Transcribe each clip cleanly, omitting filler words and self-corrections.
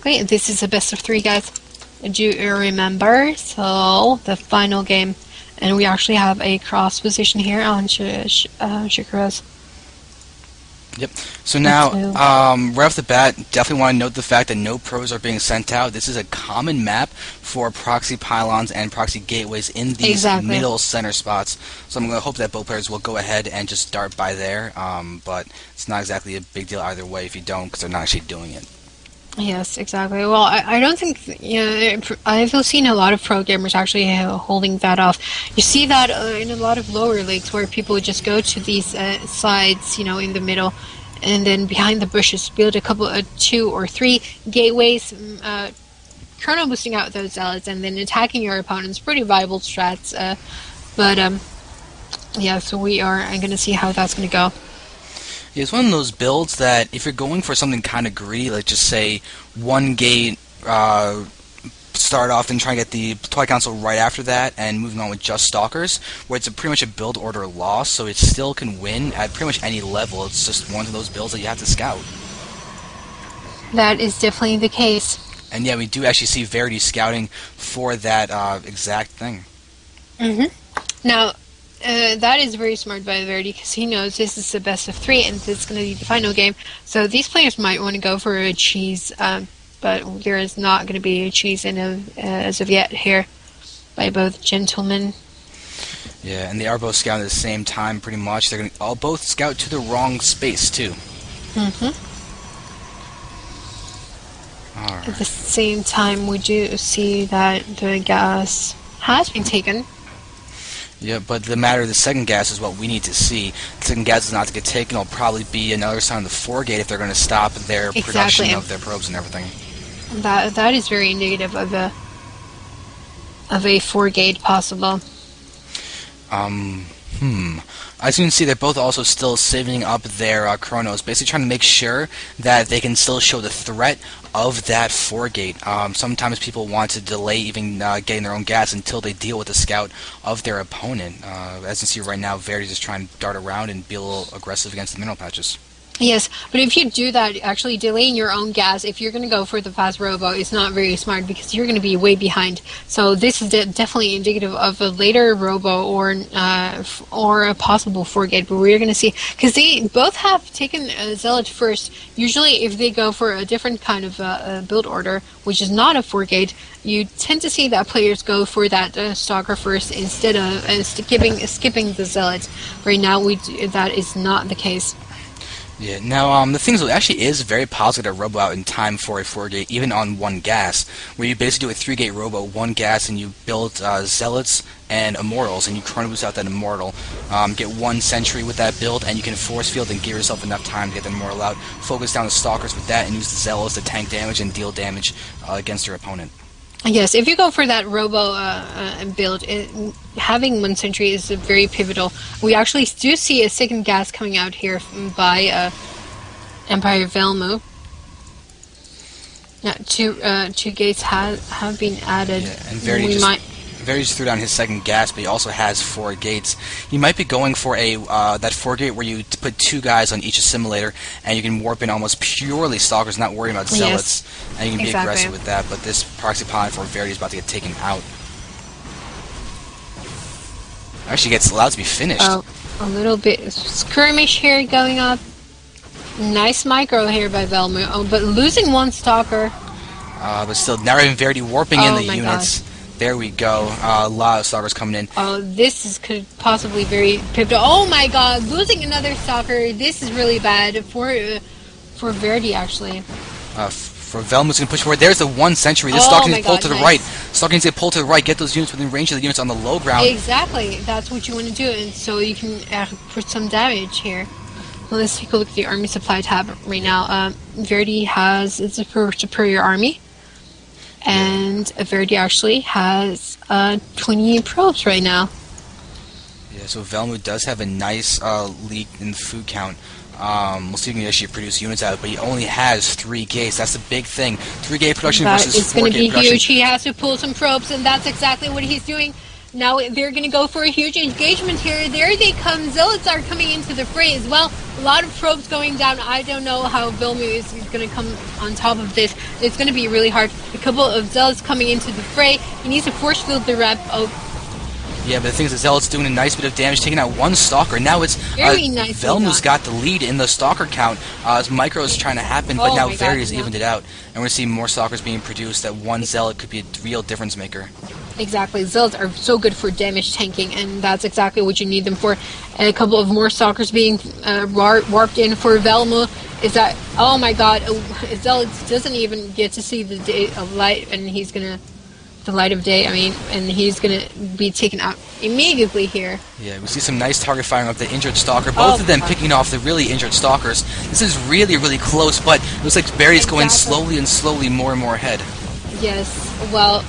Okay, this is a best of 3, guys. Do you remember? So, the final game. And we actually have a cross position here on Shakuras. Yep. So now, right off the bat, definitely want to note the fact that no pros are being sent out. This is a common map for proxy pylons and proxy gateways in these middle center spots. So I'm going to hope that both players will go ahead and just start by there. But it's not exactly a big deal either way if you don't, because they're not actually doing it. Yes, exactly. Well, I don't think, I've seen a lot of pro gamers actually holding that off. You see that in a lot of lower leagues where people just go to these sides, in the middle, and then behind the bushes build a couple of 2 or 3 gateways, chrono boosting out those zealots, and then attacking your opponents. Pretty viable strats, yeah, so we are going to see how that's going to go. Yeah, it's one of those builds that if you're going for something kind of greedy, like just say 1 gate, start off and try and get the Twilight Council right after that, and moving on with just Stalkers, where it's pretty much a build order loss, so it still can win at pretty much any level. It's just one of those builds that you have to scout. That is definitely the case. And yeah, we do actually see Verdi scouting for that exact thing. Now, that is very smart by Verdi, because he knows this is the best of 3 and this is going to be the final game. So these players might want to go for a cheese, but there is not going to be a cheese as of yet here by both gentlemen. Yeah, and they are both scouting at the same time pretty much. They're going to all both scout to the wrong space too. At the same time, we do see that the gas has been taken. Yeah, but the matter of the second gas is what we need to see. The second gas is not to get taken. It'll probably be another sign of the 4 gate if they're going to stop their production of their probes and everything. That is very indicative of a 4 gate possible. As you can see, they're both also still saving up their chronos, basically trying to make sure that they can still show the threat of that 4 gate. Sometimes people want to delay even getting their own gas until they deal with the scout of their opponent. As you see right now, Verdi's just trying to dart around and be a little aggressive against the mineral patches. Yes, but if you do that, actually delaying your own gas, if you're going to go for the fast robo, it's not very smart because you're going to be way behind. So this is definitely indicative of a later robo or a possible 4 gate, but we're going to see, because they both have taken Zealot first. Usually if they go for a different kind of build order, which is not a 4 gate, you tend to see that players go for that Stalker first instead of skipping the Zealot. Right now, that is not the case. Yeah, now the thing is, it actually is very positive to robo out in time for a 4 gate, even on 1 gas, where you basically do a 3 gate robo, 1 gas, and you build Zealots and Immortals, and you chrono boost out that Immortal, get 1 Sentry with that build, and you can force field and give yourself enough time to get the Immortal out, focus down the Stalkers with that, and use the Zealots to tank damage and deal damage against your opponent. Yes, if you go for that robo build, having 1 sentry is very pivotal. We actually do see a second gas coming out here by Empire.Welmu. Yeah, 2 gates have been added. Yeah, and Verdi just threw down his second gas, but he also has 4 gates. He might be going for a that 4 gate where you put 2 guys on each assimilator, and you can warp in almost purely Stalkers, not worrying about Zealots, and you can be aggressive with that. But this proxy pylon for Verdi is about to get taken out. Actually gets allowed to be finished. Oh, a little bit skirmish here going up. Nice micro here by Welmu. Oh, but losing 1 Stalker. But still, now even Verdi warping in the units. God. There we go. A lot of Stalkers coming in. Oh, this could possibly very pivotal. Oh my god, losing another Stalker. This is really bad for Verdi, actually. For Welmu's going to push forward. There's the 1 sentry. This Stalker needs to pull to the right. Stalker needs to pull to the right. Get those units within range of the units on the low ground. Exactly. That's what you want to do, and so you can put some damage here. Well, let's take a look at the army supply tab right now. Verdi has its superior army. And Verdi actually has 20 probes right now. Yeah, so Welmu does have a nice lead in the food count. We'll see if he can actually produce units out of it, but he only has 3 gates. That's the big thing. 3 gate production versus 4 gate production. It's going to be huge. He has to pull some probes, and that's exactly what he's doing. Now they're going to go for a huge engagement here. There they come. Zealots are coming into the fray as well. A lot of probes going down. I don't know how VampireLady is going to come on top of this. It's going to be really hard. A couple of Zealots coming into the fray. He needs to force field the rep. Oh. Yeah, but the thing is, the Zealot's doing a nice bit of damage, taking out one Stalker. Now it's VampireLady's got the lead in the Stalker count. As Micro is trying to happen, but now VampireLady's evened it out. And we're going to see more Stalkers being produced. That one Zealot could be a real difference maker. Exactly. Zealots are so good for damage tanking, and that's exactly what you need them for. And a couple of more Stalkers being warped in for VampireLady. Is that... Oh my god. Zealots doesn't even get to see the day of light, and he's going to... The light of day, I mean, and he's going to be taken out immediately here. Yeah, we see some nice target firing of the injured Stalker. Both of them picking off the really injured Stalkers. This is really, really close, but it looks like Verdi's going slowly and slowly more and more ahead. Yes, well,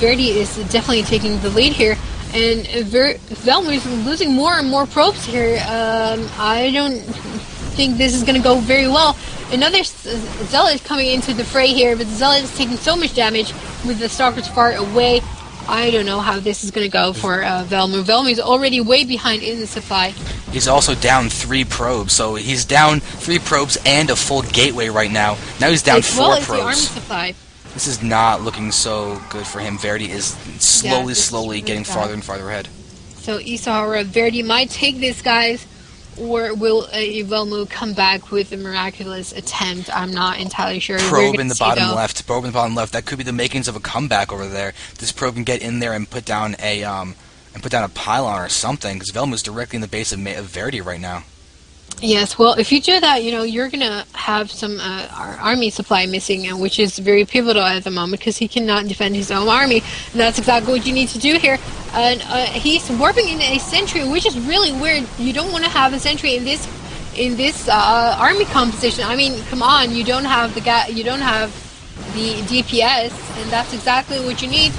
Verdi is definitely taking the lead here, and VampireLady is losing more and more probes here. I don't think this is going to go very well. Another Zealot coming into the fray here, but the Zealot is taking so much damage with the Stalkers far away. I don't know how this is going to go for VampireLady. VampireLady is already way behind in the supply. He's also down 3 probes, so he's down 3 probes and a full gateway right now. Now he's down 4 probes. The army supply. This is not looking so good for him. VampireLady is slowly getting farther and farther ahead. So eSahara.Verdi might take this, guys. Or will VampireLady come back with a miraculous attempt? I'm not entirely sure. Probe in the bottom left. Probe in the bottom left. That could be the makings of a comeback over there. This probe can get in there and put down a pylon or something. Because VampireLady is directly in the base of VampireLady right now. Yes, well, if you do that, you know, you're going to have some army supply missing, which is very pivotal at the moment, because he cannot defend his own army. And that's exactly what you need to do here. And he's warping in a sentry, which is really weird. You don't want to have a sentry in this army composition. I mean, come on, you don't have the DPS, and that's exactly what you need.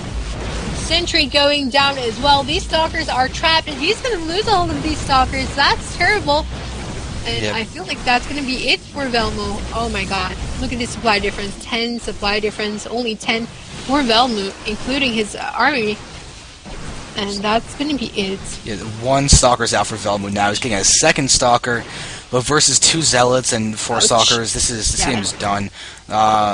Sentry going down as well. These Stalkers are trapped, and he's going to lose all of these Stalkers. That's terrible. And I feel like that's going to be it for VampireLady. Oh my god. Look at this supply difference. 10 supply difference. Only 10 for VampireLady, including his army. And that's going to be it. Yeah, 1 Stalker's out for VampireLady now. He's getting a second Stalker. But versus 2 Zealots and 4 Stalkers, this game is done.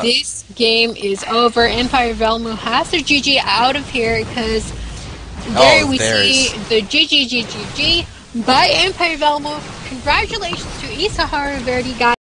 This game is over. Empire.Welmu has their GG out of here, because there we see the GG by Empire.Welmu. Congratulations to eSahara.Verdi, guys.